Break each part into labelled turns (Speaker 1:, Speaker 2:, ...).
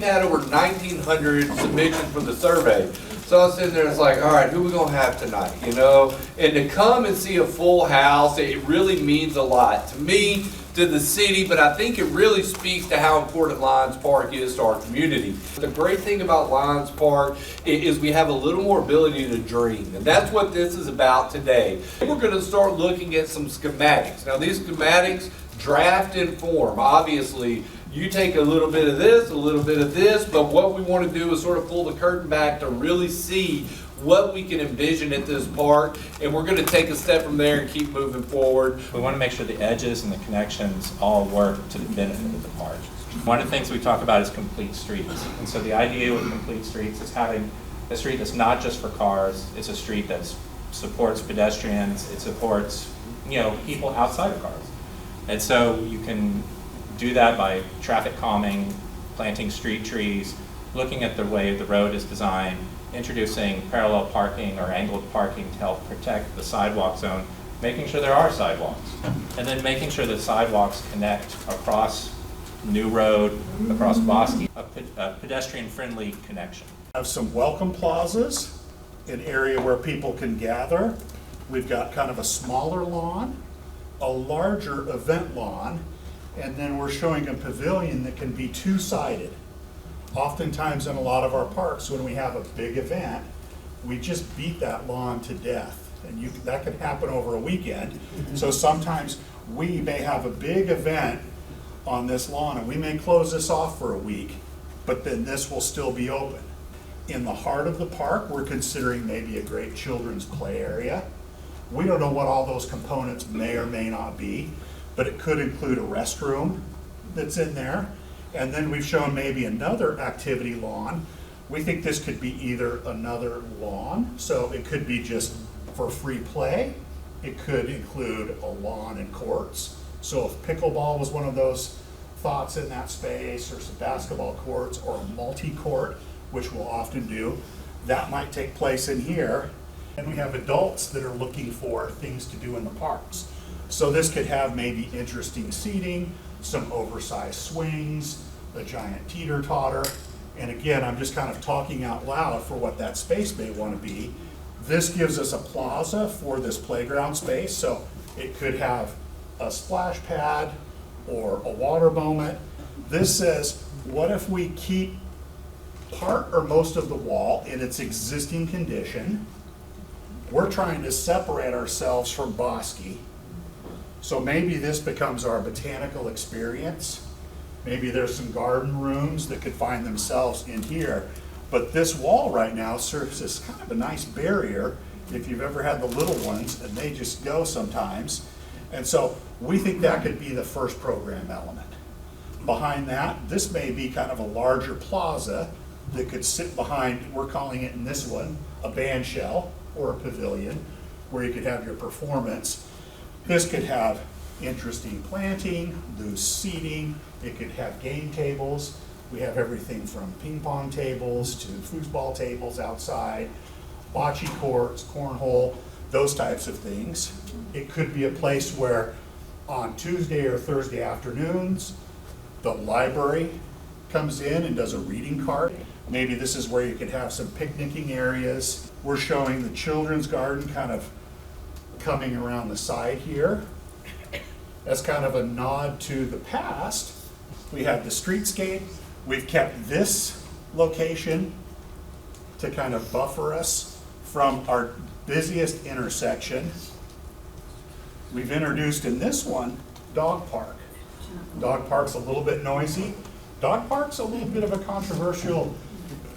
Speaker 1: had over 1,900 submissions for the survey. So I was sitting there, it's like, all right, who we gonna have tonight, you know? And to come and see a full house, it really means a lot to me, to the city, but I think it really speaks to how important Lions Park is to our community. The great thing about Lions Park is we have a little more ability to dream, and that's what this is about today. We're gonna start looking at some schematics. Now these schematics draft and form, obviously. You take a little bit of this, a little bit of this, but what we want to do is sort of pull the curtain back to really see what we can envision at this park, and we're going to take a step from there and keep moving forward.
Speaker 2: We want to make sure the edges and the connections all work to the benefit of the park. One of the things we talk about is complete streets, and so the idea with complete streets is having a street that's not just for cars. It's a street that supports pedestrians, it supports, you know, people outside of cars, and so you can do that by traffic calming, planting street trees, looking at the way the road is designed, introducing parallel parking or angled parking to help protect the sidewalk zone, making sure there are sidewalks, and then making sure the sidewalks connect across New Road, across Bosque, a pedestrian-friendly connection.
Speaker 3: Have some welcome plazas, an area where people can gather. We've got kind of a smaller lawn, a larger event lawn, and then we're showing a pavilion that can be two-sided. Oftentimes in a lot of our parks, when we have a big event, we just beat that lawn to death. And that can happen over a weekend. So sometimes we may have a big event on this lawn and we may close this off for a week, but then this will still be open. In the heart of the park, we're considering maybe a great children's play area. We don't know what all those components may or may not be, but it could include a restroom that's in there. And then we've shown maybe another activity lawn. We think this could be either another lawn, so it could be just for free play. It could include a lawn and courts. So if pickleball was one of those thoughts in that space, or some basketball courts, or a multi-court, which we'll often do, that might take place in here. And we have adults that are looking for things to do in the parks. So this could have maybe interesting seating, some oversized swings, a giant teeter-totter. And again, I'm just kind of talking out loud for what that space may want to be. This gives us a plaza for this playground space. So it could have a splash pad or a water moment. This says, what if we keep part or most of the wall in its existing condition? We're trying to separate ourselves from Bosque. So maybe this becomes our botanical experience. Maybe there's some garden rooms that could find themselves in here. But this wall right now serves as kind of a nice barrier if you've ever had the little ones, and they just go sometimes. And so we think that could be the first program element. Behind that, this may be kind of a larger plaza that could sit behind, we're calling it in this one, a band shell or a pavilion, where you could have your performance. This could have interesting planting, loose seating. It could have game tables. We have everything from ping pong tables to foosball tables outside, bocce courts, cornhole, those types of things. It could be a place where on Tuesday or Thursday afternoons, the library comes in and does a reading cart. Maybe this is where you could have some picnicking areas. We're showing the children's garden kind of coming around the side here. That's kind of a nod to the past. We have the streetscape. We've kept this location to kind of buffer us from our busiest intersection. We've introduced in this one, dog park. Dog park's a little bit noisy. Dog park's a little bit of a controversial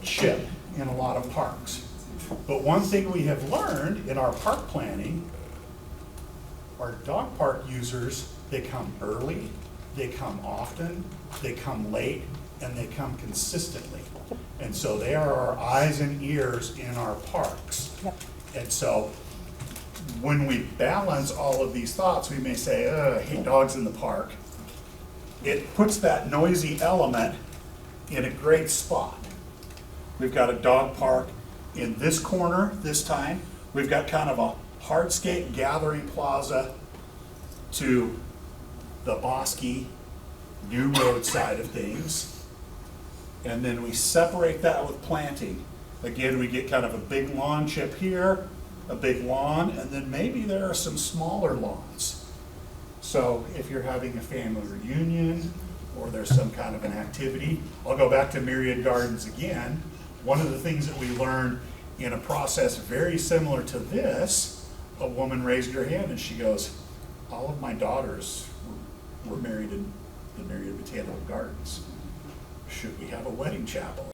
Speaker 3: chip in a lot of parks. But one thing we have learned in our park planning, our dog park users, they come early, they come often, they come late, and they come consistently. And so they are our eyes and ears in our parks. Yep. And so when we balance all of these thoughts, we may say, I hate dogs in the park. It puts that noisy element in a great spot. We've got a dog park in this corner this time. We've got kind of a hardscape gathering plaza to the Bosque New Road side of things. And then we separate that with planting. Again, we get kind of a big lawn chip here, a big lawn, and then maybe there are some smaller lawns. So if you're having a family reunion or there's some kind of an activity, I'll go back to Myriad Gardens again. One of the things that we learned in a process very similar to this, a woman raised her hand and she goes, all of my daughters were married in the Myriad Botanical Gardens. Should we have a wedding chapel?